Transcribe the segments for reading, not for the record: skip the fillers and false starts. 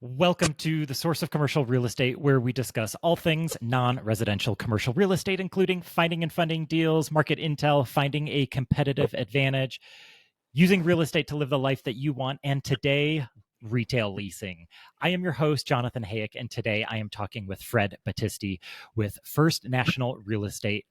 Welcome to the Source of Commercial Real Estate, where we discuss all things non-residential commercial real estate, including finding and funding deals, market intel, finding a competitive advantage, using real estate to live the life that you want, and today, retail leasing. I am your host, Jonathan Hayek, and today I am talking with Fred Battisti with First National Realty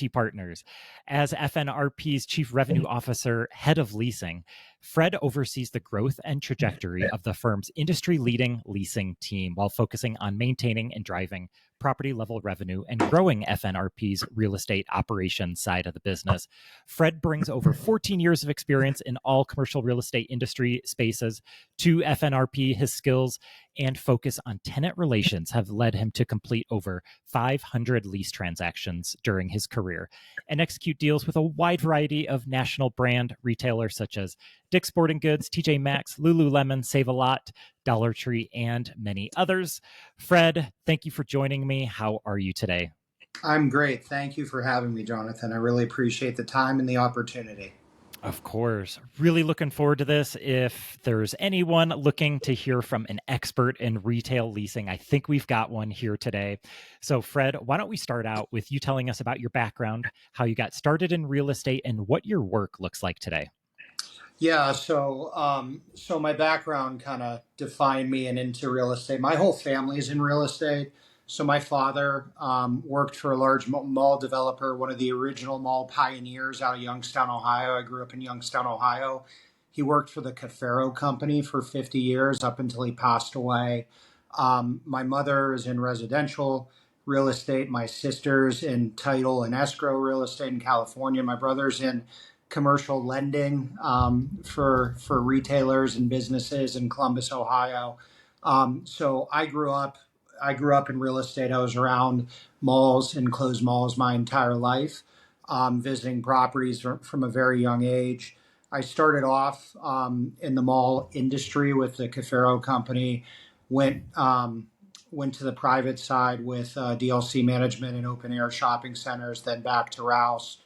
Partners. As FNRP's Chief Revenue Officer, Head of Leasing, Fred oversees the growth and trajectory of the firm's industry-leading leasing team while focusing on maintaining and driving property-level revenue and growing FNRP's real estate operations side of the business. Fred brings over 14 years of experience in all commercial real estate industry spaces to FNRP. His skills and focus on tenant relations have led him to complete over 500 lease transactions during his career and execute deals with a wide variety of national brand retailers such as Dick's Sporting Goods, TJ Maxx, Lululemon, Save a Lot, Dollar Tree, and many others. Fred, thank you for joining me. How are you today? I'm great. Thank you for having me, Jonathan. I really appreciate the time and the opportunity. Of course. Really looking forward to this. If there's anyone looking to hear from an expert in retail leasing, I think we've got one here today. So, Fred, why don't we start out with you telling us about your background, how you got started in real estate, and what your work looks like today? Yeah, so my background kind of defined me and into real estate. My whole family is in real estate. So my father worked for a large mall developer, one of the original mall pioneers out of Youngstown, Ohio. I grew up in Youngstown, Ohio. He worked for the Cafaro Company for 50 years up until he passed away. My mother is in residential real estate. My sister's in title and escrow real estate in California. My brother's in commercial lending for retailers and businesses in Columbus, Ohio. So I grew up in real estate. I was around malls, enclosed malls, my entire life, visiting properties from a very young age. I started off in the mall industry with the Cafaro Company. Went to the private side with DLC management and open air shopping centers, then back to Rouse.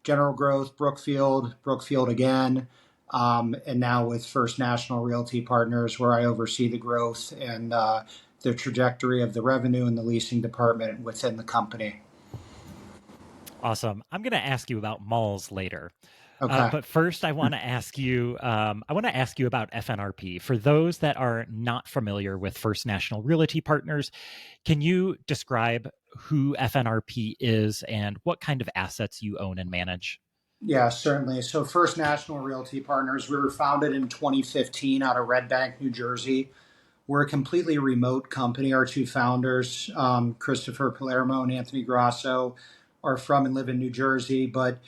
General Growth, Brookfield again, and now with First National Realty Partners, where I oversee the growth and the trajectory of the revenue and the leasing department within the company. Awesome. I'm going to ask you about malls later. Okay. But first, I want to ask you. About FNRP. For those that are not familiar with First National Realty Partners, can you describe who FNRP is and what kind of assets you own and manage? Yeah, certainly. So First National Realty Partners, we were founded in 2015 out of Red Bank, New Jersey. We're a completely remote company. Our two founders, Christopher Palermo and Anthony Grasso, are from and live in New Jersey, but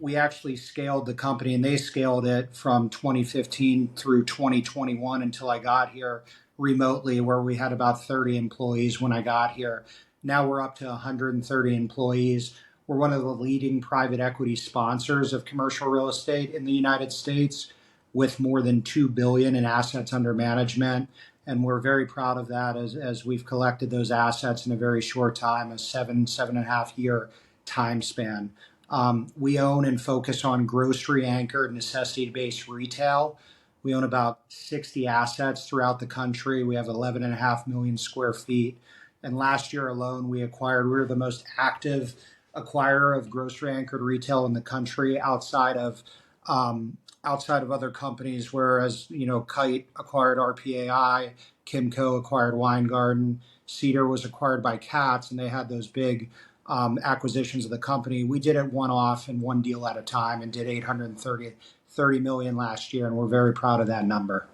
we actually scaled the company and they scaled it from 2015 through 2021 until I got here remotely, where we had about 30 employees when I got here. Now we're up to 130 employees. We're one of the leading private equity sponsors of commercial real estate in the United States, with more than $2 billion in assets under management. And we're very proud of that as we've collected those assets in a very short time, a 7.5 year time span. We own and focus on grocery anchored, necessity-based retail. We own about 60 assets throughout the country. We have 11.5 million square feet. And last year alone, we were the most active acquirer of grocery anchored retail in the country outside of other companies, whereas, Kite acquired RPAI, Kimco acquired Weingarten, Cedar was acquired by Katz, and they had those big acquisitions of the company. We did it one off and one deal at a time and did 830 million last year, and we're very proud of that number.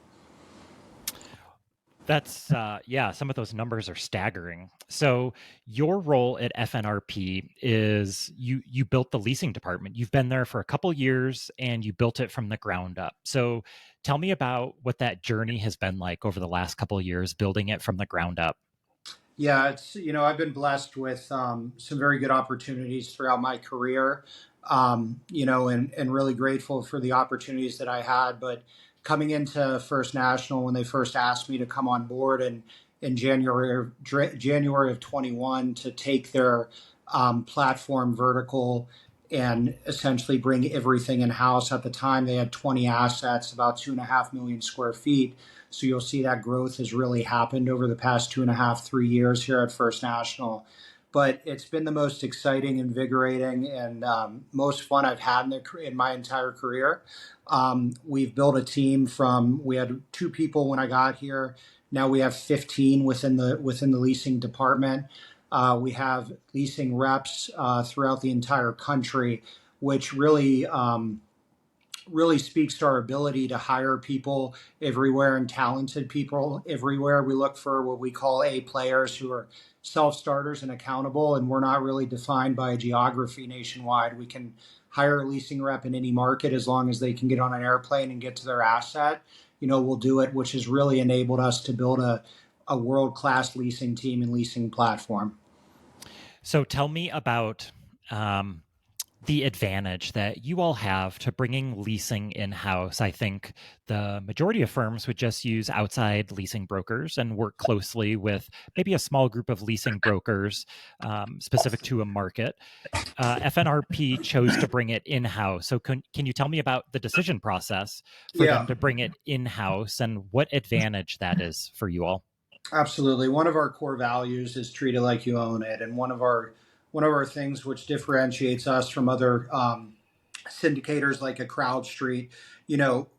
That's some of those numbers are staggering. So your role at FNRP is you built the leasing department. You've been there for a couple years and you built it from the ground up. So tell me about what that journey has been like over the last couple of years, building it from the ground up. Yeah, I've been blessed with some very good opportunities throughout my career, and really grateful for the opportunities that I had. But coming into First National, when they first asked me to come on board in January of 21 to take their platform vertical and essentially bring everything in house. At the time, they had 20 assets, about 2.5 million square feet. So you'll see that growth has really happened over the past 2.5, 3 years here at First National. But it's been the most exciting, invigorating, and most fun I've had in my entire career. We've built a team we had 2 people when I got here. Now we have 15 within the leasing department. We have leasing reps throughout the entire country, which really speaks to our ability to hire people everywhere and talented people everywhere. We look for what we call A players who are self-starters and accountable, and we're not really defined by geography nationwide. We can hire a leasing rep in any market as long as they can get on an airplane and get to their asset. We'll do it, which has really enabled us to build a world-class leasing team and leasing platform. So tell me about the advantage that you all have to bringing leasing in-house. I think the majority of firms would just use outside leasing brokers and work closely with maybe a small group of leasing brokers specific to a market. FNRP chose to bring it in-house. So can you tell me about the decision process for them to bring it in-house and what advantage that is for you all? Absolutely. One of our core values is treat it like you own it. And one of our things which differentiates us from other syndicators like a CrowdStreet,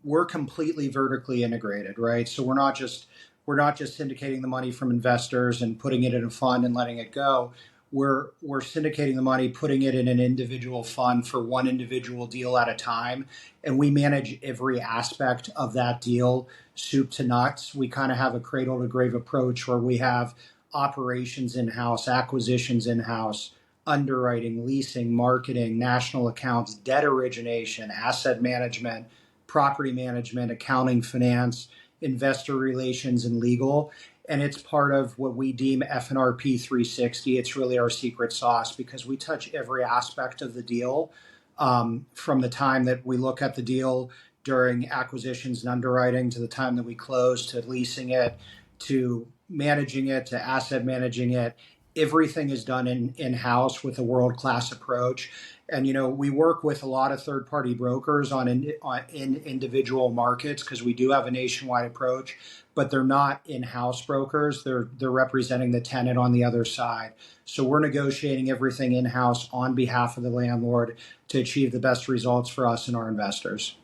we're completely vertically integrated, right? So we're not just syndicating the money from investors and putting it in a fund and letting it go. We're syndicating the money, putting it in an individual fund for one individual deal at a time, and we manage every aspect of that deal, soup to nuts. We kind of have a cradle to grave approach where we have operations in-house, acquisitions in-house, underwriting, leasing, marketing, national accounts, debt origination, asset management, property management, accounting, finance, investor relations, and legal. And it's part of what we deem FNRP 360. It's really our secret sauce because we touch every aspect of the deal, from the time that we look at the deal during acquisitions and underwriting to the time that we close, to leasing it, to managing it, to asset managing it. Everything is done in-house with a world-class approach. And, we work with a lot of third-party brokers in individual markets because we do have a nationwide approach, but they're not in-house brokers. They're representing the tenant on the other side. So we're negotiating everything in-house on behalf of the landlord to achieve the best results for us and our investors.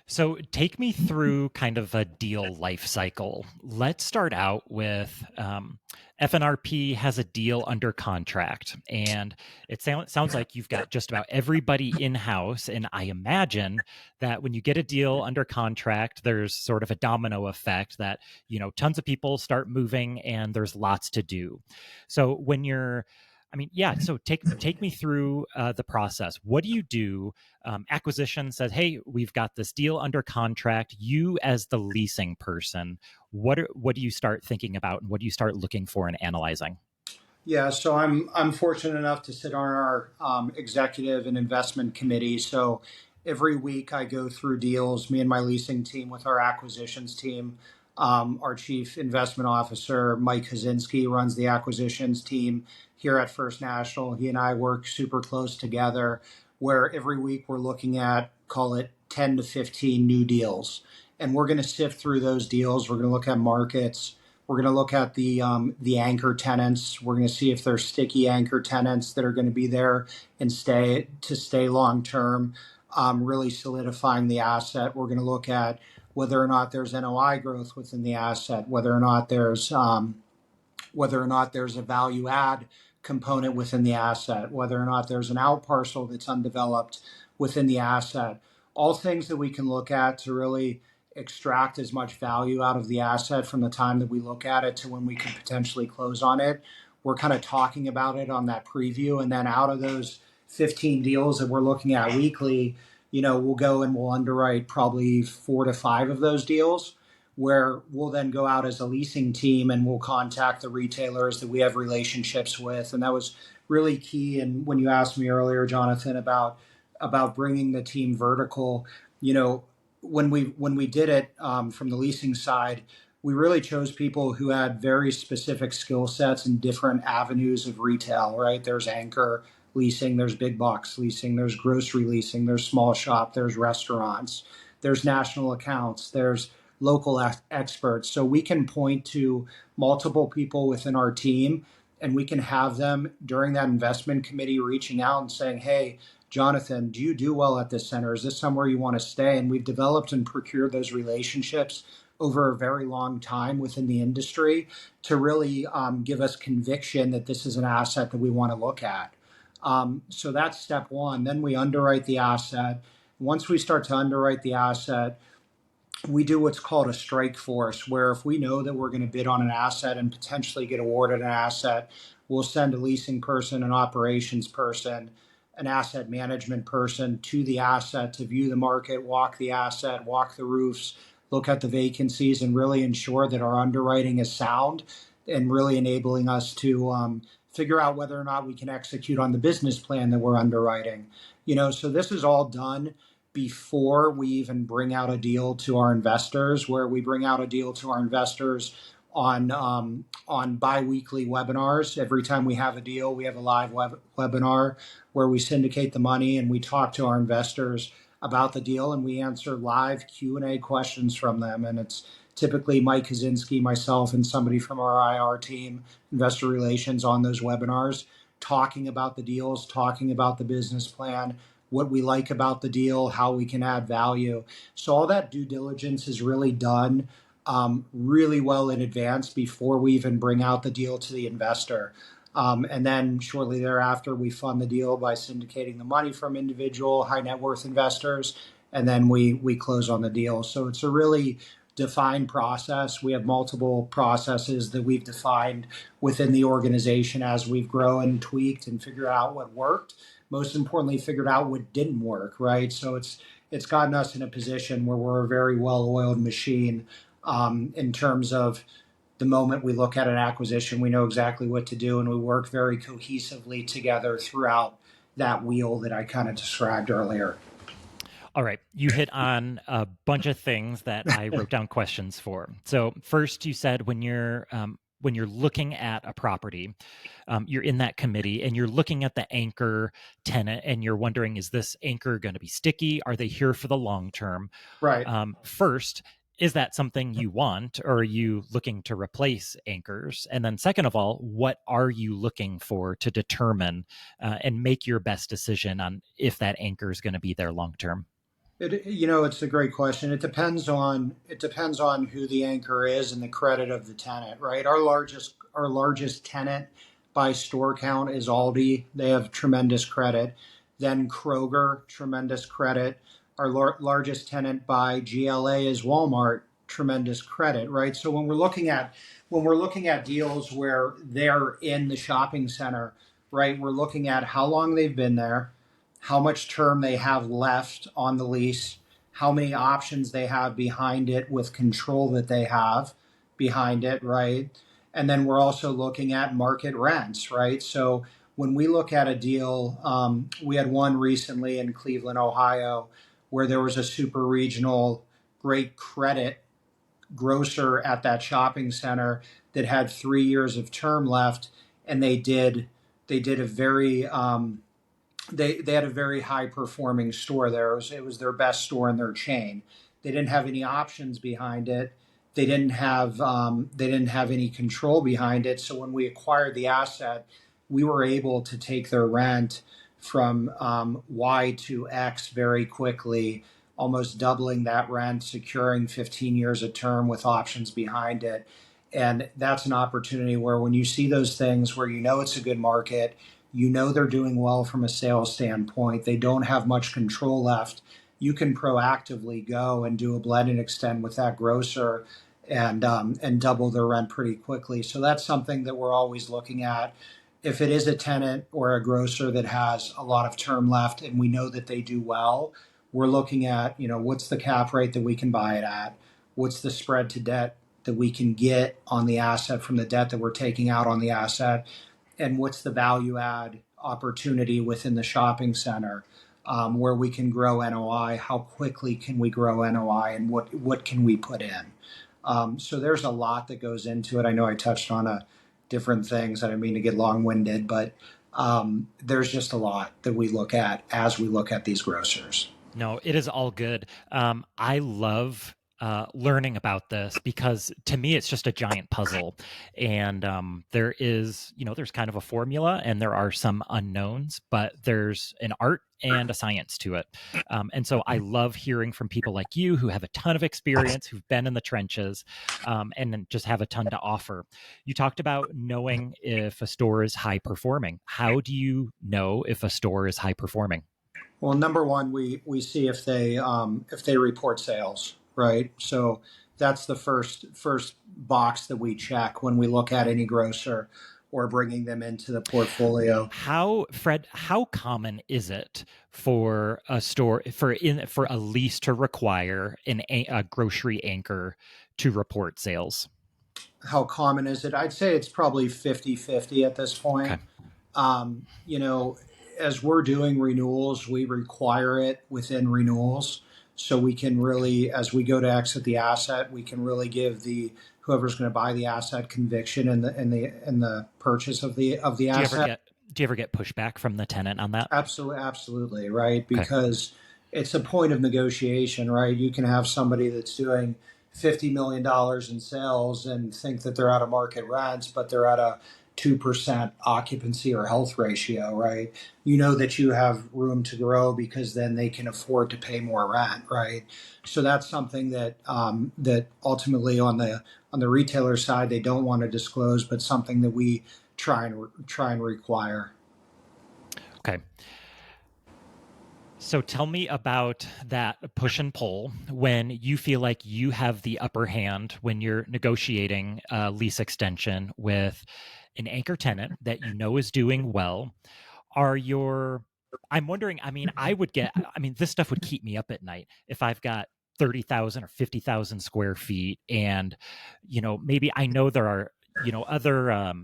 So take me through kind of a deal life cycle. Let's start out with FNRP has a deal under contract, and it sounds like you've got just about everybody in-house. And I imagine that when you get a deal under contract, there's sort of a domino effect that, tons of people start moving and there's lots to do. So so take me through the process. What do you do? Acquisition says, hey, we've got this deal under contract. You as the leasing person, what do you start thinking about and what do you start looking for and analyzing? Yeah, so I'm fortunate enough to sit on our executive and investment committee. So every week I go through deals, me and my leasing team with our acquisitions team. Our chief investment officer, Mike Kaczynski, runs the acquisitions team here at First National. He and I work super close together, where every week we're looking at, call it 10 to 15 new deals. And we're going to sift through those deals. We're going to look at markets. We're going to look at the anchor tenants. We're going to see if there's sticky anchor tenants that are going to be there and stay long term, really solidifying the asset. We're going to look at whether or not there's NOI growth within the asset, whether or not there's a value add component within the asset, whether or not there's an out parcel that's undeveloped within the asset. All things that we can look at to really extract as much value out of the asset from the time that we look at it to when we can potentially close on it. We're kind of talking about it on that preview, and then out of those 15 deals that we're looking at weekly, we'll go and we'll underwrite probably 4 to 5 of those deals, where we'll then go out as a leasing team and we'll contact the retailers that we have relationships with. And that was really key. And when you asked me earlier, Jonathan, about bringing the team vertical, when we did it from the leasing side, we really chose people who had very specific skill sets in different avenues of retail, right? There's anchor, leasing, there's big box leasing, there's grocery leasing, there's small shop, there's restaurants, there's national accounts, there's local experts. So we can point to multiple people within our team, and we can have them during that investment committee reaching out and saying, hey, Jonathan, do you do well at this center? Is this somewhere you want to stay? And we've developed and procured those relationships over a very long time within the industry to really give us conviction that this is an asset that we want to look at. So that's step one. Then we underwrite the asset. Once we start to underwrite the asset, we do what's called a strike force, where if we know that we're going to bid on an asset and potentially get awarded an asset, we'll send a leasing person, an operations person, an asset management person to the asset to view the market, walk the asset, walk the roofs, look at the vacancies, and really ensure that our underwriting is sound and really enabling us to figure out whether or not we can execute on the business plan that we're underwriting. So this is all done before we even bring out a deal to our investors, where we bring out a deal to our investors on bi-weekly webinars. Every time we have a deal, we have a live webinar where we syndicate the money and we talk to our investors about the deal, and we answer live Q&A questions from them. And it's typically Mike Kaczynski, myself, and somebody from our IR team, investor relations, on those webinars, talking about the deals, talking about the business plan, what we like about the deal, how we can add value. So all that due diligence is really done really well in advance before we even bring out the deal to the investor. And then shortly thereafter, we fund the deal by syndicating the money from individual high net worth investors, and then we close on the deal. So it's a really defined process. We have multiple processes that we've defined within the organization as we've grown and tweaked and figured out what worked. Most importantly, figured out what didn't work, right? So it's gotten us in a position where we're a very well-oiled machine in terms of the moment we look at an acquisition, we know exactly what to do, and we work very cohesively together throughout that wheel that I kind of described earlier. All right. You hit on a bunch of things that I wrote down questions for. So first, you said when you're looking at a property, you're in that committee and you're looking at the anchor tenant and you're wondering, is this anchor going to be sticky? Are they here for the long term? Right. First, is that something you want, or are you looking to replace anchors? And then second of all, what are you looking for to determine and make your best decision on if that anchor is going to be there long term? It's a great question. It depends on who the anchor is and the credit of the tenant, right? Our largest tenant by store count is Aldi. They have tremendous credit. Then Kroger, tremendous credit. Our largest tenant by GLA is Walmart, tremendous credit, right? So when we're looking at deals where they're in the shopping center, right, we're looking at how long they've been there, how much term they have left on the lease, how many options they have behind it with control that they have behind it, right? And then we're also looking at market rents, right? So when we look at a deal, we had one recently in Cleveland, Ohio, where there was a super regional, great credit grocer at that shopping center that had 3 years of term left, and they did a very they had a very high performing store there. It was their best store in their chain. They didn't have any options behind it. They didn't have any control behind it. So when we acquired the asset, we were able to take their rent from Y to X very quickly, almost doubling that rent, securing 15 years of term with options behind it. And that's an opportunity where when you see those things where it's a good market, they're doing well from a sales standpoint, they don't have much control left, you can proactively go and do a blend and extend with that grocer and double their rent pretty quickly. So that's something that we're always looking at. If it is a tenant or a grocer that has a lot of term left and we know that they do well, we're looking at, what's the cap rate that we can buy it at? What's the spread to debt that we can get on the asset from the debt that we're taking out on the asset? And what's the value add opportunity within the shopping center where we can grow NOI? How quickly can we grow NOI, and what can we put in? So there's a lot that goes into it. I know I touched on different things. I didn't mean to get long-winded, but There's just a lot that we look at as we look at these grocers. No, it is all good. I love learning about this because to me it's just a giant puzzle, and there is, there's kind of a formula, and there are some unknowns, but there's an art and a science to it. And so I love hearing from people like you who have a ton of experience, who've been in the trenches, and then just have a ton to offer. You talked about knowing if a store is high performing. How do you know if a store is high performing? Well, number one, we see if they report sales, right? So that's the first box that we check when we look at any grocer or bringing them into the portfolio. How common is it for a store for a lease to require a grocery anchor to report sales? How common is it? I'd say it's probably 50-50 at this Okay. point. You know, as we're doing renewals, we require it within renewals. So we can really, as we go to exit the asset, we can really give the whoever's going to buy the asset conviction in the purchase of the Do you ever asset. get do you ever get pushback from the tenant on that? Absolutely, right? Okay. Because it's a point of negotiation, right? You can have somebody that's doing $50 million in sales and think that they're out of market rents, but they're at a 2% occupancy or health ratio, right? You know that you have room to grow because then they can afford to pay more rent, right? So that's something that ultimately on the retailer side they don't want to disclose, but something that we try and require. Okay. So tell me about that push and pull when you feel like you have the upper hand when you're negotiating a lease extension with an anchor tenant that you know is doing well. Are your I'm wondering, this stuff would keep me up at night if I've got 30,000 or 50,000 square feet, and maybe I know there are other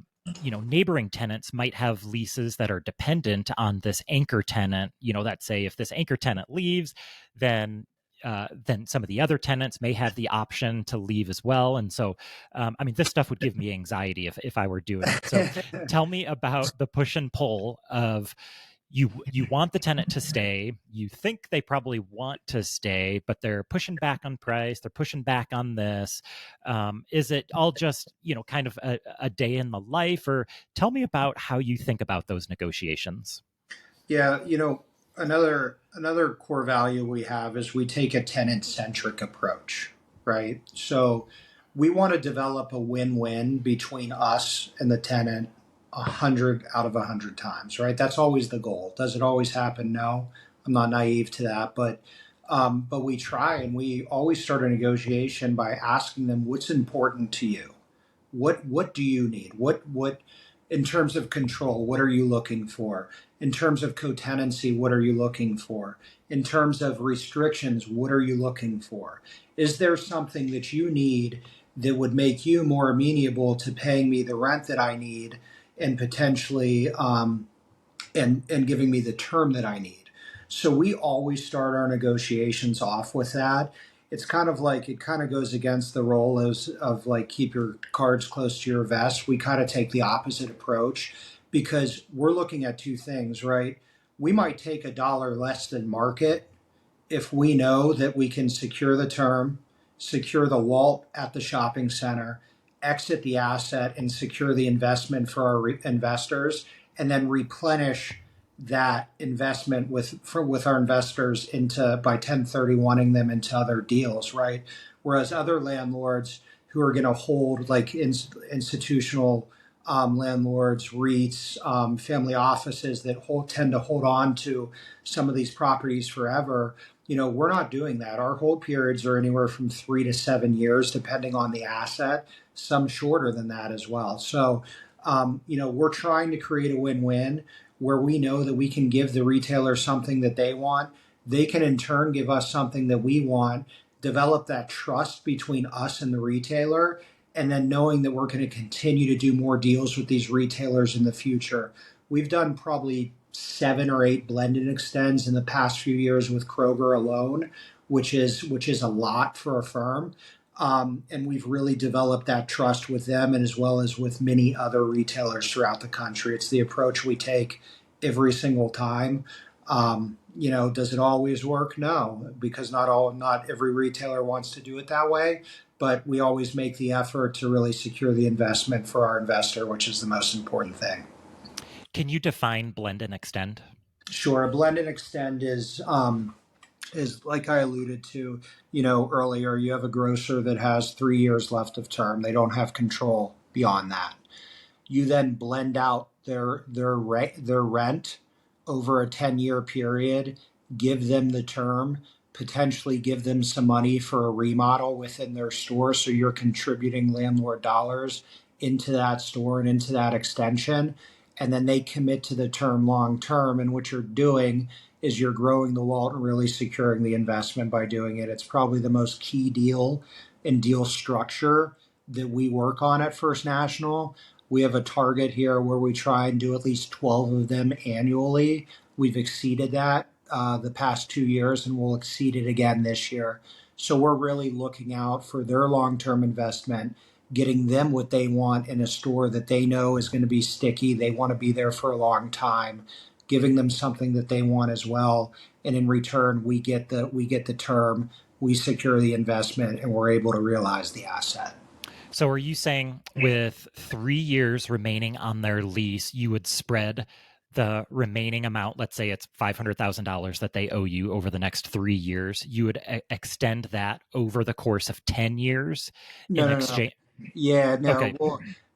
neighboring tenants might have leases that are dependent on this anchor tenant, that say if this anchor tenant leaves, then some of the other tenants may have the option to leave as well. And so, this stuff would give me anxiety if I were doing it. So tell me about the push and pull of you want the tenant to stay. You think they probably want to stay, but they're pushing back on price. They're pushing back on this. Is it all just, kind of a day in the life? Or tell me about how you think about those negotiations. Yeah, another core value we have is we take a tenant-centric approach, right? So we want to develop a win-win between us and the tenant 100 out of 100 times, right? That's always the goal. Does it always happen? No, I'm not naive to that, but we try, and we always start a negotiation by asking them what's important to you. What do you need? What in terms of control, what are you looking for? In terms of co-tenancy, what are you looking for? In terms of restrictions, what are you looking for? Is there something that you need that would make you more amenable to paying me the rent that I need and potentially and giving me the term that I need? So we always start our negotiations off with that. It's kind of like it kind of goes against the role of like keep your cards close to your vest. We kind of take the opposite approach because we're looking at two things, right? We might take a dollar less than market if we know that we can secure the term, secure the WALT at the shopping center, exit the asset, and secure the investment for our investors, and then replenish that investment with our investors into by 1031ing them into other deals, right? Whereas other landlords who are going to hold like institutional landlords, REITs, family offices that tend to hold on to some of these properties forever. We're not doing that. Our hold periods are anywhere from 3 to 7 years, depending on the asset, some shorter than that as well. So, we're trying to create a win-win where we know that we can give the retailer something that they want. They can in turn give us something that we want, develop that trust between us and the retailer, and then knowing that we're going to continue to do more deals with these retailers in the future. We've done probably 7 or 8 blend and extends in the past few years with Kroger alone, which is a lot for a firm. And we've really developed that trust with them and as well as with many other retailers throughout the country. It's the approach we take every single time. Does it always work? No, because not every retailer wants to do it that way. But we always make the effort to really secure the investment for our investor, which is the most important thing. Can you define blend and extend? Sure, a blend and extend is like I alluded to, earlier. You have a grocer that has 3 years left of term. They don't have control beyond that. You then blend out their rent over a 10-year period, give them the term, potentially give them some money for a remodel within their store. So you're contributing landlord dollars into that store and into that extension. And then they commit to the term long term. And what you're doing is you're growing the wallet and really securing the investment by doing it. It's probably the most key deal and deal structure that we work on at First National. We have a target here where we try and do at least 12 of them annually. We've exceeded that the past 2 years, and we'll exceed it again this year. So we're really looking out for their long-term investment, getting them what they want in a store that they know is going to be sticky. They want to be there for a long time, giving them something that they want as well. And in return, we get the term, we secure the investment, and we're able to realize the asset. So are you saying with 3 years remaining on their lease, you would spread the remaining amount, let's say it's $500,000 that they owe you over the next 3 years, you would extend that over the course of 10 years in exchange? Yeah, no. Okay.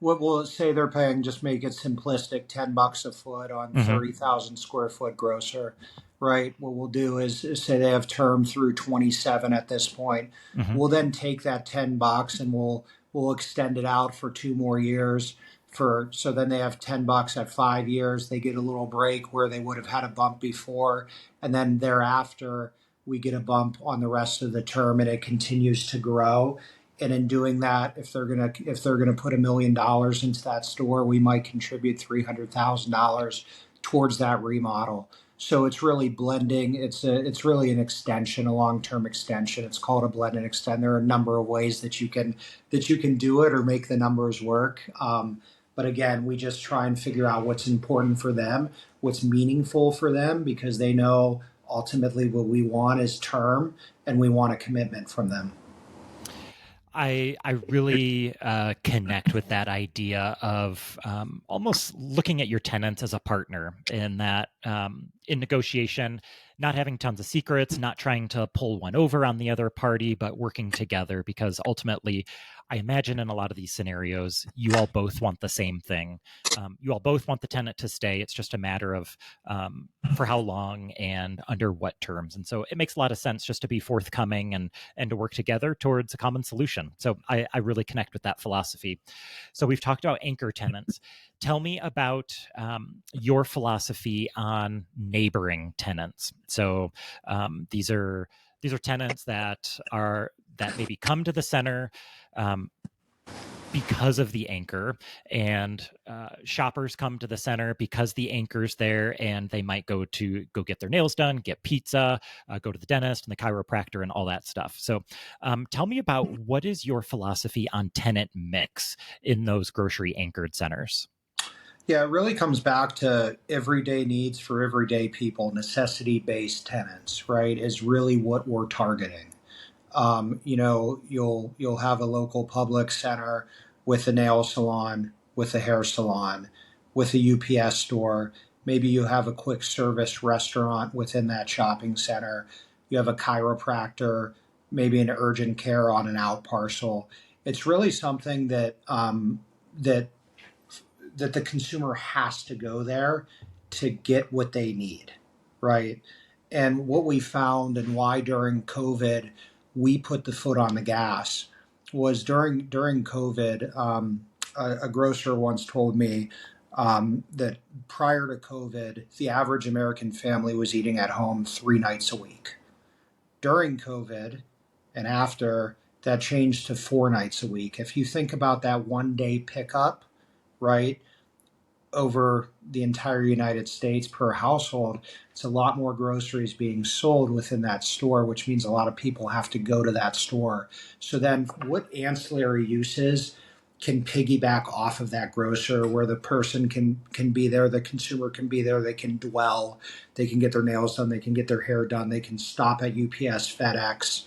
We'll say they're paying, just make it simplistic, $10 a foot on 30,000 square foot grocer, right? What we'll do is say they have term through 27 at this point. We'll then take that $10 and we'll extend it out for 2 more years. So then they have $10 at 5 years. They get a little break where they would have had a bump before, and then thereafter we get a bump on the rest of the term, and it continues to grow. And in doing that, if they're gonna put $1 million into that store, we might contribute $300,000 towards that remodel. So it's really blending. It's really an extension, a long-term extension. It's called a blend and extend. There are a number of ways that you can do it or make the numbers work. But again, we just try and figure out what's important for them, what's meaningful for them, because they know ultimately what we want is term, and we want a commitment from them. I really connect with that idea of almost looking at your tenants as a partner in that in negotiation, not having tons of secrets, not trying to pull one over on the other party, but working together, because ultimately, I imagine in a lot of these scenarios, you all both want the same thing. You all both want the tenant to stay. It's just a matter of for how long and under what terms. And so it makes a lot of sense just to be forthcoming and to work together towards a common solution. So I really connect with that philosophy. So we've talked about anchor tenants. Tell me about your philosophy on neighboring tenants. So these are tenants that maybe come to the center because of the anchor, and shoppers come to the center because the anchor's there, and they might go get their nails done, get pizza, go to the dentist and the chiropractor and all that stuff. So tell me about what is your philosophy on tenant mix in those grocery anchored centers? Yeah, it really comes back to everyday needs for everyday people. Necessity-based tenants, right, is really what we're targeting. You'll have a local public center with a nail salon, with a hair salon, with a UPS store. Maybe you have a quick service restaurant within that shopping center. You have a chiropractor, maybe an urgent care on an out parcel. It's really something that the consumer has to go there to get what they need, right? And what we found, and why during COVID we put the foot on the gas, was during COVID. A grocer once told me that prior to COVID, the average American family was eating at home 3 nights a week. During COVID and after, that changed to 4 nights a week. If you think about that 1 day pickup, right? over the entire United States per household, it's a lot more groceries being sold within that store, which means a lot of people have to go to that store. So then, what ancillary uses can piggyback off of that grocer, where the person can be there, the consumer can be there, they can dwell, they can get their nails done, they can get their hair done, they can stop at UPS, FedEx,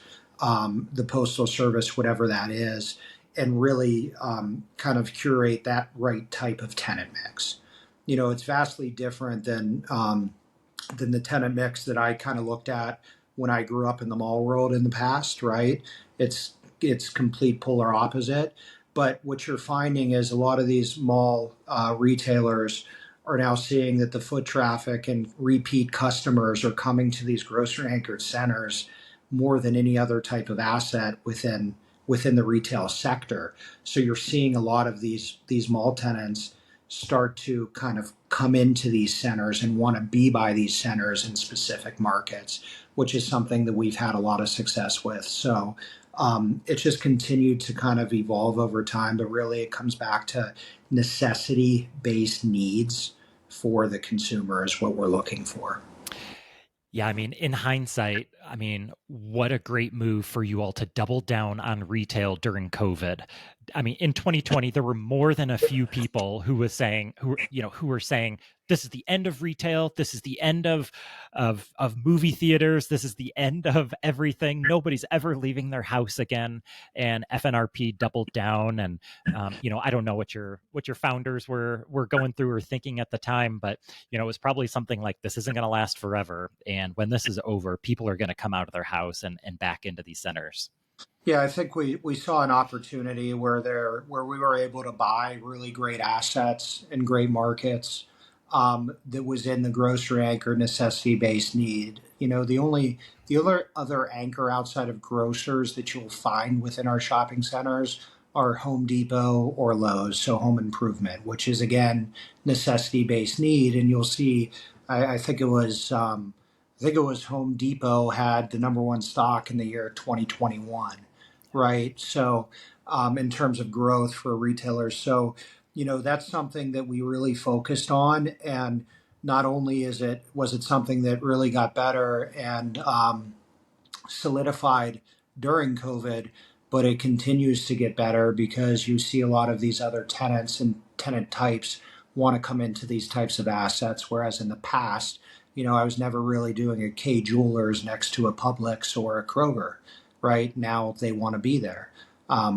the postal service, whatever that is, and really kind of curate that right type of tenant mix. It's vastly different than the tenant mix that I kind of looked at when I grew up in the mall world in the past, right? It's complete polar opposite. But what you're finding is a lot of these mall retailers are now seeing that the foot traffic and repeat customers are coming to these grocery anchored centers more than any other type of asset within the retail sector. So you're seeing a lot of these mall tenants start to kind of come into these centers and want to be by these centers in specific markets, which is something that we've had a lot of success with. So it's just continued to kind of evolve over time, but really it comes back to necessity based needs for the consumer is what we're looking for. Yeah, I mean, in hindsight, I mean, what a great move for you all to double down on retail during COVID. I mean, in 2020, there were more than a few people who were saying this is the end of retail, this is the end of movie theaters, this is the end of everything. Nobody's ever leaving their house again. And FNRP doubled down. And I don't know what your founders were going through or thinking at the time, but it was probably something like, this isn't going to last forever. And when this is over, people are going to come out of their house and back into these centers. Yeah, I think we saw an opportunity where we were able to buy really great assets in great markets that was in the grocery anchor necessity based need. The other anchor outside of grocers that you'll find within our shopping centers are Home Depot or Lowe's, so home improvement, which is again necessity based need. And you'll see, I think it was. I think it was Home Depot had the number one stock in the year 2021, right? So, in terms of growth for retailers, so that's something that we really focused on, and not only was it something that really got better and solidified during COVID, but it continues to get better because you see a lot of these other tenants and tenant types want to come into these types of assets. Whereas in the past, I was never really doing a K Jewelers next to a Publix or a Kroger. Right now, they want to be there.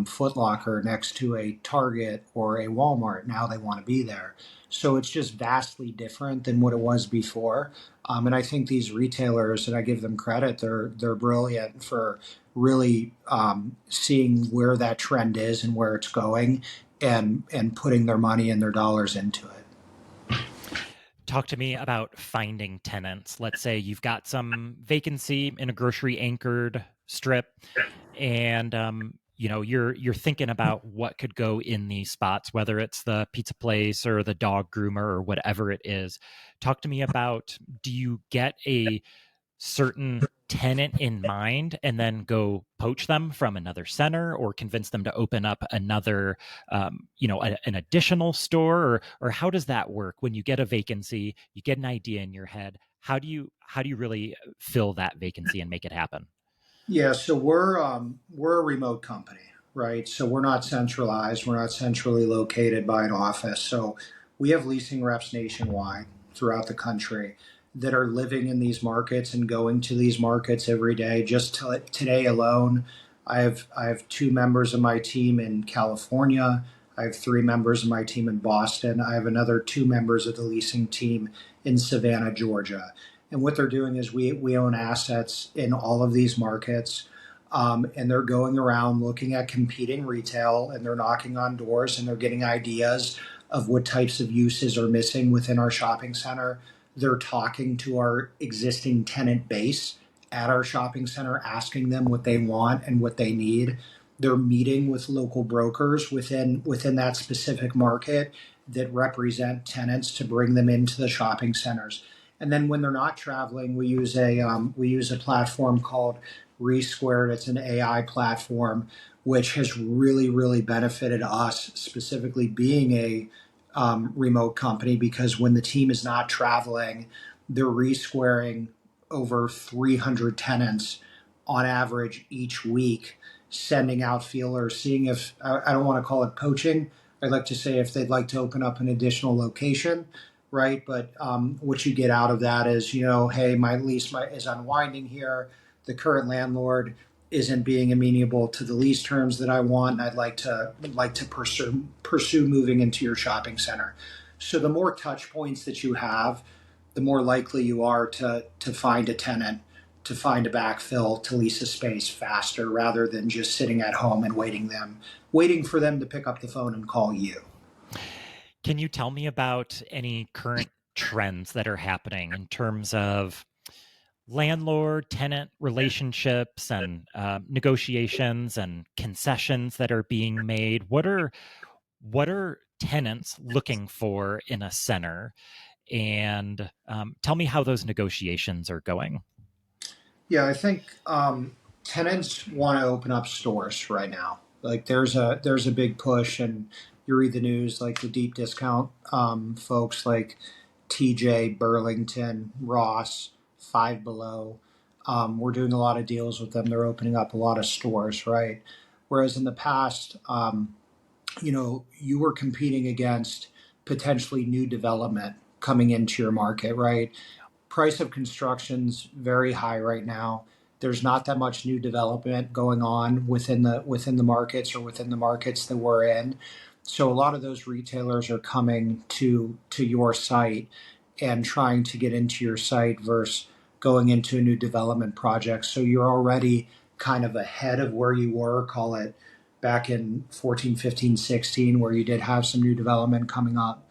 Foot Locker next to a Target or a Walmart. Now they want to be there. So it's just vastly different than what it was before. And I think these retailers, and I give them credit, they're brilliant for really seeing where that trend is and where it's going, and putting their money and their dollars into it. Talk to me about finding tenants. Let's say you've got some vacancy in a grocery anchored strip, and you're thinking about what could go in these spots, whether it's the pizza place or the dog groomer or whatever it is. Talk to me about, do you get a certain tenant in mind and then go poach them from another center, or convince them to open up another an additional store, or how does that work? When you get a vacancy, you get an idea in your head, how do you really fill that vacancy and make it happen? Yeah, so we're a remote company, right? So we're not centralized. We're not centrally located by an office. So we have leasing reps nationwide throughout the country that are living in these markets and going to these markets every day. Today alone, I have two members of my team in California. I have three members of my team in Boston. I have another two members of the leasing team in Savannah, Georgia. And what they're doing is we own assets in all of these markets. And they're going around looking at competing retail, and they're knocking on doors, and they're getting ideas of what types of uses are missing within our shopping center. They're talking to our existing tenant base at our shopping center, asking them what they want and what they need. They're meeting with local brokers within that specific market that represent tenants to bring them into the shopping centers. And then when they're not traveling, we use a platform called Resquared. It's an AI platform which has really benefited us, specifically being remote company, because when the team is not traveling, they're resquaring over 300 tenants on average each week, sending out feelers, seeing if I don't want to call it poaching. I'd like to say if they'd like to open up an additional location, right? But what you get out of that is, hey, my lease is unwinding here. The current landlord isn't being amenable to the lease terms that I want. I'd like to pursue moving into your shopping center. So the more touch points that you have, the more likely you are to find a tenant, to find a backfill, to lease a space faster, rather than just sitting at home and waiting for them to pick up the phone and call you. Can you tell me about any current trends that are happening in terms of landlord tenant relationships and negotiations and concessions that are being made? What are tenants looking for in a center? And tell me how those negotiations are going. Yeah, I think tenants want to open up stores right now. Like there's a big push, and you read the news, like the deep discount folks like TJ, Burlington, Ross, Five Below. We're doing a lot of deals with them. They're opening up a lot of stores, right? Whereas in the past, you were competing against potentially new development coming into your market, right? Price of construction's very high right now. There's not that much new development going on within the markets or within the markets that we're in. So a lot of those retailers are coming to your site and trying to get into your site versus going into a new development project. So you're already kind of ahead of where you were, call it back in 14, 15, 16, where you did have some new development coming up.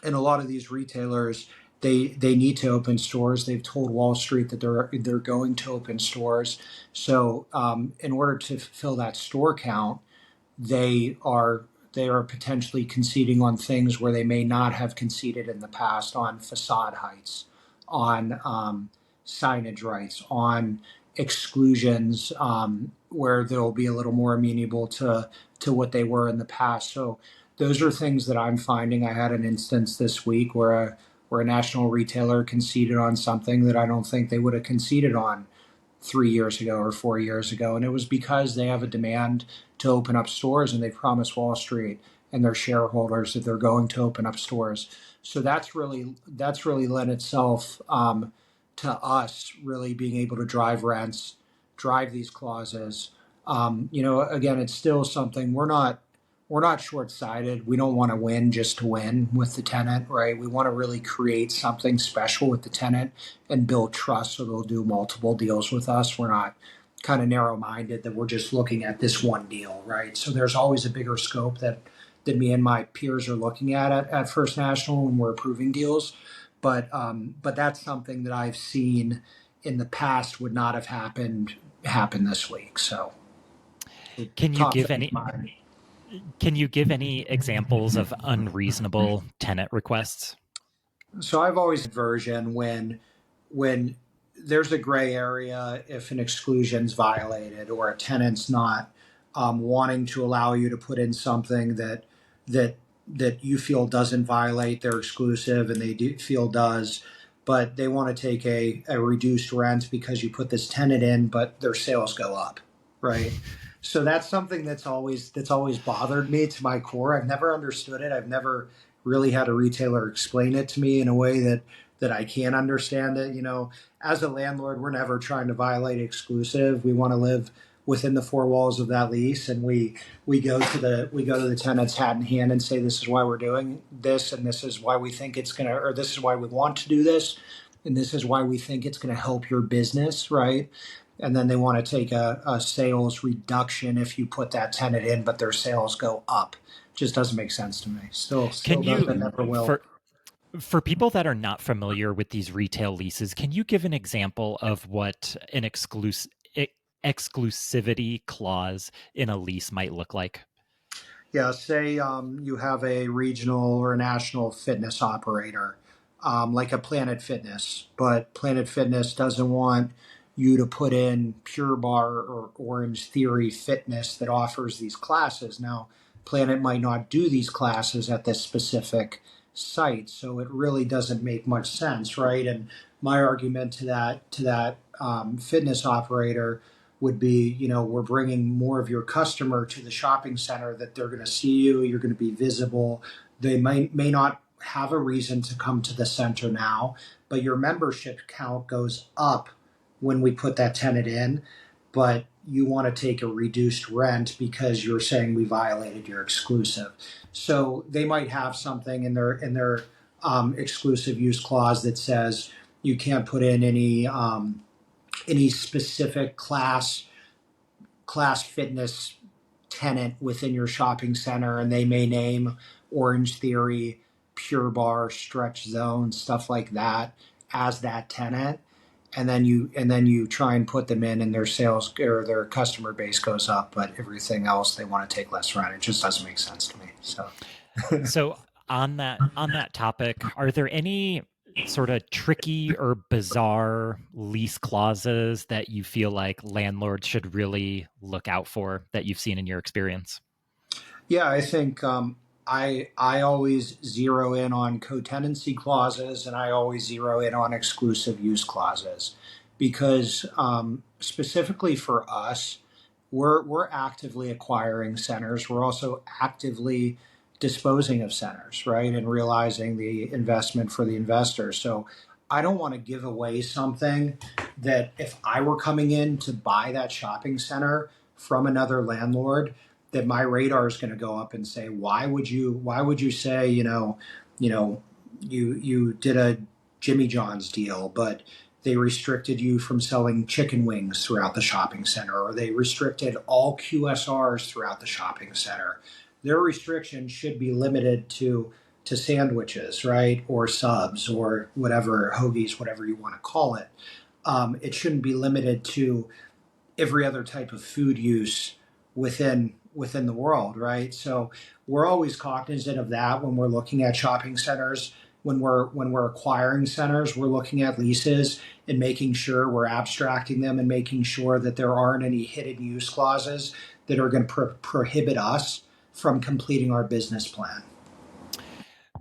And a lot of these retailers, they need to open stores. They've told Wall Street that they're going to open stores. So in order to fill that store count, they are they are potentially conceding on things where they may not have conceded in the past, on facade heights, on signage rights, on exclusions, where they'll be a little more amenable to what they were in the past. So those are things that I'm finding. I had an instance this week where a national retailer conceded on something that I don't think they would have conceded on 3 years ago or 4 years ago. And it was because they have a demand to open up stores, and they promised Wall Street and their shareholders that they're going to open up stores. So that's really lent itself to us really being able to drive rents, drive these clauses. Again, it's still something we're not short-sighted. We don't want to win just to win with the tenant, right? We want to really create something special with the tenant and build trust so they'll do multiple deals with us. We're not kind of narrow-minded that we're just looking at this one deal, right? So there's always a bigger scope that me and my peers are looking at First National when we're approving deals. But that's something that I've seen in the past would not have happen this week. So Can you top give of any mind. can you give any examples of unreasonable tenant requests? So I've always had version when there's a gray area, if an exclusion's violated or a tenant's not wanting to allow you to put in something that that you feel doesn't violate their exclusive and they do feel does, but they want to take a reduced rent because you put this tenant in, but their sales go up, right? So that's something that's always bothered me to my core. I've never understood it. I've never really had a retailer explain it to me in a way that I can understand it. As a landlord, we're never trying to violate exclusive. We want to live within the four walls of that lease, and we go to the tenant's hat in hand and say, this is why we're doing this, and this is why we think it's gonna, or this is why we want to do this, and this is why we think it's going to help your business, right? And then they want to take a sales reduction if you put that tenant in, but their sales go up. Just doesn't make sense to me. Still Can doesn't, you never will. for people that are not familiar with these retail leases, can you give an example of what an exclusivity clause in a lease might look like? Yeah, say you have a regional or a national fitness operator, like a Planet Fitness, but Planet Fitness doesn't want you to put in Pure Bar or Orange Theory Fitness that offers these classes. Now, Planet might not do these classes at this specific site, so it really doesn't make much sense, right? And my argument to that fitness operator would be, we're bringing more of your customer to the shopping center, that they're going to see you, you're going to be visible. They may not have a reason to come to the center now, but your membership count goes up when we put that tenant in. But you want to take a reduced rent because you're saying we violated your exclusive. So they might have something in their exclusive use clause that says you can't put in any specific class fitness tenant within your shopping center, and they may name Orange Theory, Pure Barre, Stretch Zone, stuff like that as that tenant. And then you try and put them in, and their sales or their customer base goes up, but everything else they want to take less rent. It just doesn't make sense to me. So on that topic, are there any sort of tricky or bizarre lease clauses that you feel like landlords should really look out for that you've seen in your experience? Yeah, I think I always zero in on co-tenancy clauses, and I always zero in on exclusive use clauses, because specifically for us, we're actively acquiring centers. We're also actively disposing of centers, right, and realizing the investment for the investor. So I don't want to give away something that, if I were coming in to buy that shopping center from another landlord, that my radar is going to go up and say, why would you say, you did a Jimmy John's deal, but they restricted you from selling chicken wings throughout the shopping center, or they restricted all QSRs throughout the shopping center. Their restriction should be limited to sandwiches, right, or subs, or whatever, hoagies, whatever you want to call it. It shouldn't be limited to every other type of food use within the world, right? So we're always cognizant of that when we're looking at shopping centers. When we're acquiring centers, we're looking at leases and making sure we're abstracting them and making sure that there aren't any hidden use clauses that are going to prohibit us from completing our business plan.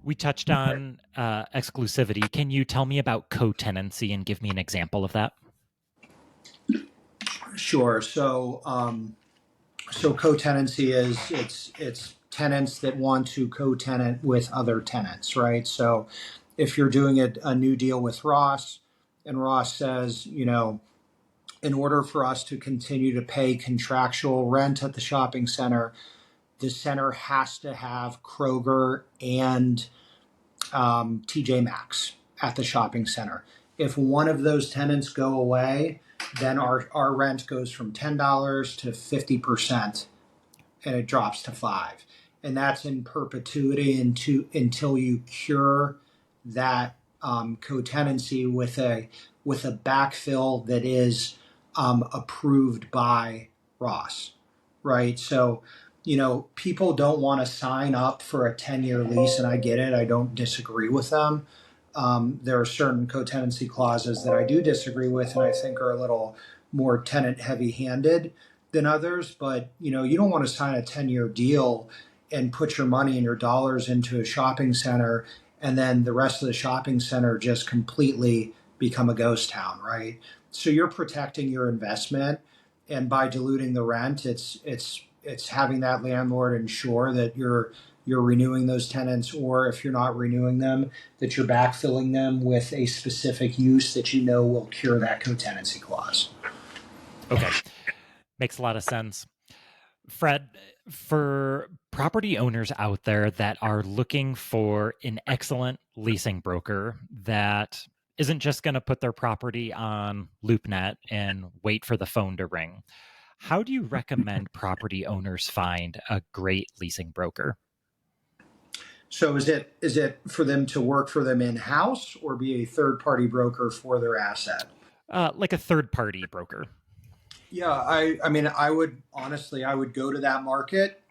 We touched on exclusivity. Can you tell me about co-tenancy and give me an example of that? Sure. So co-tenancy is it's tenants that want to co-tenant with other tenants, right? So if you're doing a new deal with Ross, and Ross says, in order for us to continue to pay contractual rent at the shopping center, the center has to have Kroger and TJ Maxx at the shopping center. If one of those tenants go away, then our rent goes from $10 to 50%, and it drops to $5. And that's in perpetuity until you cure that co-tenancy with a backfill that is approved by Ross, right? So, people don't want to sign up for a 10-year lease, and I get it. I don't disagree with them. There are certain co-tenancy clauses that I do disagree with, and I think are a little more tenant heavy-handed than others. But you don't want to sign a 10-year deal and put your money and your dollars into a shopping center, and then the rest of the shopping center just completely become a ghost town, right? So you're protecting your investment, and by diluting the rent, it's having that landlord ensure that you're renewing those tenants, or if you're not renewing them, that you're backfilling them with a specific use that will cure that co-tenancy clause. Okay. Makes a lot of sense. Fred, for property owners out there that are looking for an excellent leasing broker that isn't just going to put their property on LoopNet and wait for the phone to ring, how do you recommend property owners find a great leasing broker? So is it for them to work for them in-house, or be a third-party broker for their asset? Like a third-party broker. Yeah, I mean, I would go to that market,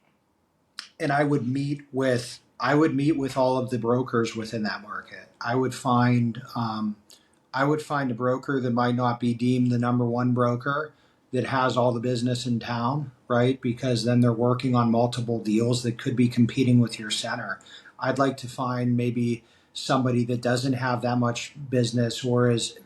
and I would meet with all of the brokers within that market. I would find a broker that might not be deemed the number one broker, that has all the business in town, right? Because then they're working on multiple deals that could be competing with your center. I'd like to find maybe somebody that doesn't have that much business or is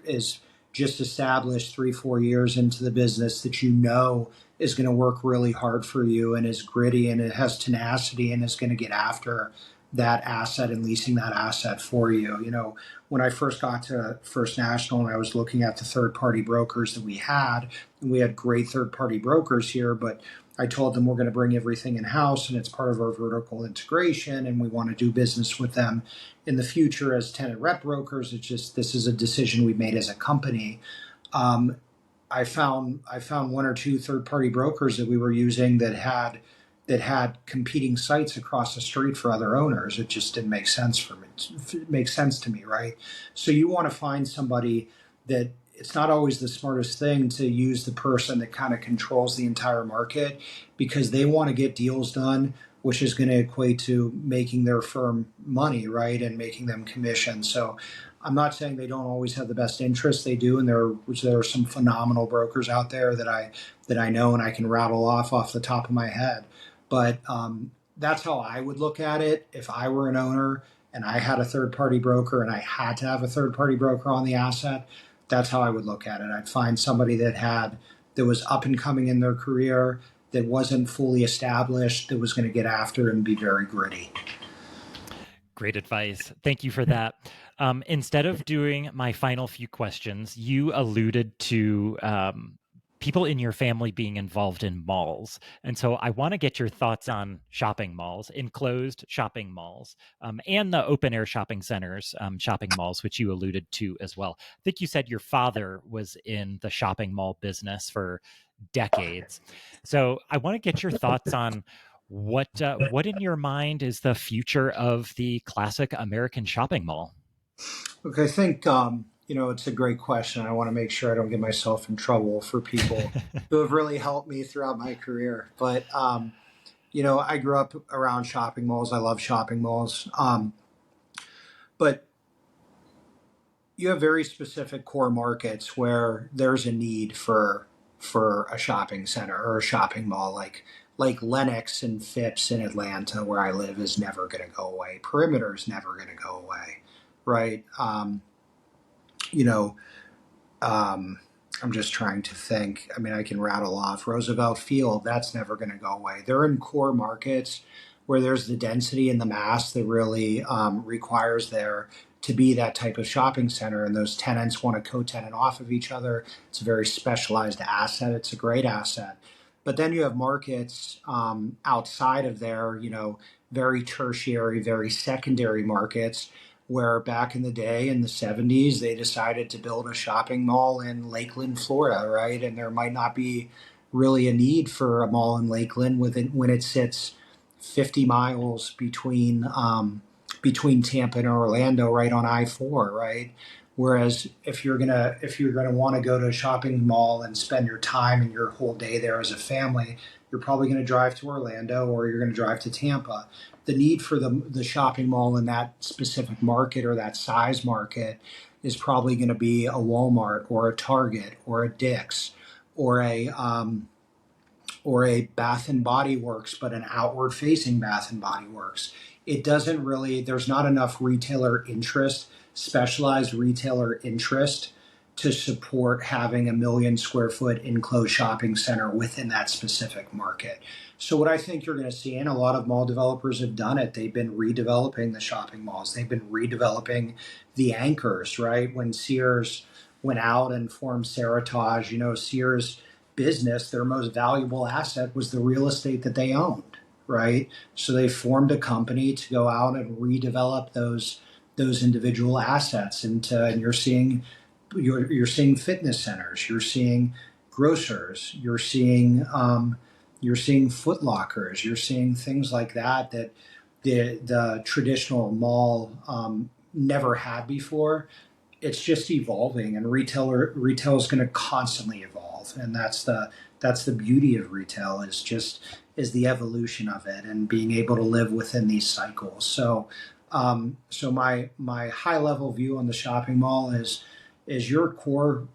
just established 3-4 years into the business that you know is going to work really hard for you and is gritty and it has tenacity and is going to get after that asset and leasing that asset for you. You know, when I first got to First National and I was looking at the third party brokers that we had, and we had great third party brokers here, but I told them we're going to bring everything in house and it's part of our vertical integration and we want to do business with them in the future as tenant rep brokers. It's just, this is a decision we made as a company. Um, I found one or two third party brokers that we were using that had competing sites across the street for other owners. It just didn't make sense for me. It makes sense to me, right? So you want to find somebody that it's not always the smartest thing to use the person that kind of controls the entire market because they want to get deals done, which is going to equate to making their firm money, right? And making them commission. So I'm not saying they don't always have the best interests. They do, and there are some phenomenal brokers out there that I know and I can rattle off the top of my head. But that's how I would look at it if I were an owner and I had a third party broker and I had to have a third party broker on the asset. That's how I would look at it. I'd find somebody that was up and coming in their career, that wasn't fully established, that was going to get after and be very gritty. Great advice. Thank you for that. Instead of doing my final few questions, you alluded to people in your family being involved in malls. And so I want to get your thoughts on shopping malls, enclosed shopping malls, and the open air shopping centers, shopping malls, which you alluded to as well. I think you said your father was in the shopping mall business for decades. So I want to get your thoughts on what in your mind is the future of the classic American shopping mall? Look, I think it's a great question. I want to make sure I don't get myself in trouble for people who have really helped me throughout my career. But I grew up around shopping malls. I love shopping malls. But you have very specific core markets where there's a need for a shopping center or a shopping mall, like Lenox and Phipps in Atlanta, where I live, is never going to go away. Perimeter is never going to go away, right? You know, I'm just trying to think. I mean, I can rattle off Roosevelt Field. That's never going to go away. They're in core markets where there's the density and the mass that really requires there to be that type of shopping center. And those tenants want to co-tenant off of each other. It's a very specialized asset. It's a great asset. But then you have markets outside of there, very tertiary, very secondary markets where back in the day in the 70s, they decided to build a shopping mall in Lakeland, Florida, right? And there might not be really a need for a mall in Lakeland when it sits 50 miles between Tampa and Orlando, right on I-4, right? Whereas if you're gonna want to go to a shopping mall and spend your time and your whole day there as a family, you're probably going to drive to Orlando or you're going to drive to Tampa. The need for the shopping mall in that specific market or that size market is probably going to be a Walmart or a Target or a Dick's or a Bath and Body Works, but an outward facing Bath and Body Works. It doesn't really, there's not enough retailer interest, specialized retailer interest to support having a 1 million square foot enclosed shopping center within that specific market. So what I think you're going to see, and a lot of mall developers have done it, they've been redeveloping the shopping malls. They've been redeveloping the anchors, right? When Sears went out and formed Seritage, Sears business, their most valuable asset was the real estate that they owned, right? So they formed a company to go out and redevelop those individual assets and you're seeing fitness centers, you're seeing grocers, you're seeing Foot Lockers, you're seeing things like that the traditional mall never had before. It's just evolving, and retail is going to constantly evolve, and that's the beauty of retail is the evolution of it and being able to live within these cycles. So my high level view on the shopping mall is your core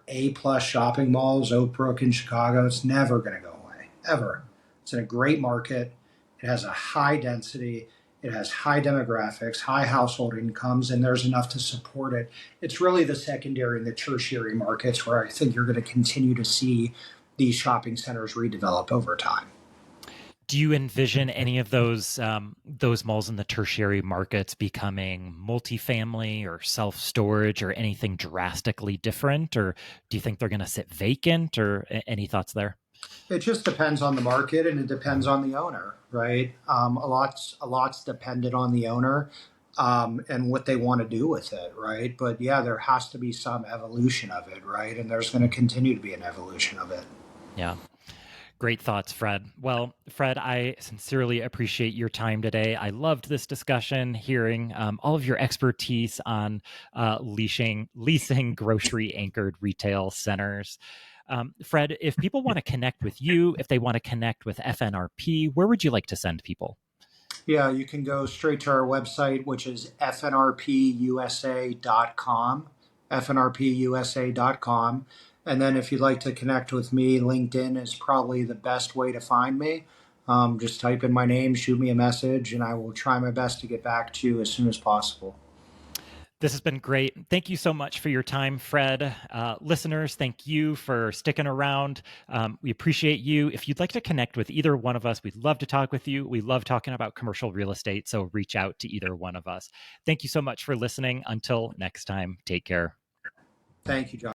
A plus shopping malls, Oak Brook in Chicago. It's never going to go away. ever. It's in a great market. It has a high density. It has high demographics, high household incomes, and there's enough to support it. It's really the secondary and the tertiary markets where I think you're going to continue to see these shopping centers redevelop over time. Do you envision any of those malls in the tertiary markets becoming multifamily or self-storage or anything drastically different, or do you think they're going to sit vacant, or any thoughts there? It just depends on the market and it depends on the owner, right? A lot's dependent on the owner and what they want to do with it, right? But yeah, there has to be some evolution of it, right? And there's going to continue to be an evolution of it. Yeah. Great thoughts, Fred. Well, Fred, I sincerely appreciate your time today. I loved this discussion, hearing all of your expertise on leasing grocery anchored retail centers. Fred, if people want to connect with you, if they want to connect with FNRP, where would you like to send people? Yeah, you can go straight to our website, which is fnrpusa.com, fnrpusa.com. And then if you'd like to connect with me, LinkedIn is probably the best way to find me. Just type in my name, shoot me a message, and I will try my best to get back to you as soon as possible. This has been great. Thank you so much for your time, Fred. Listeners, thank you for sticking around. We appreciate you. If you'd like to connect with either one of us, we'd love to talk with you. We love talking about commercial real estate, so reach out to either one of us. Thank you so much for listening. Until next time, take care. Thank you, John.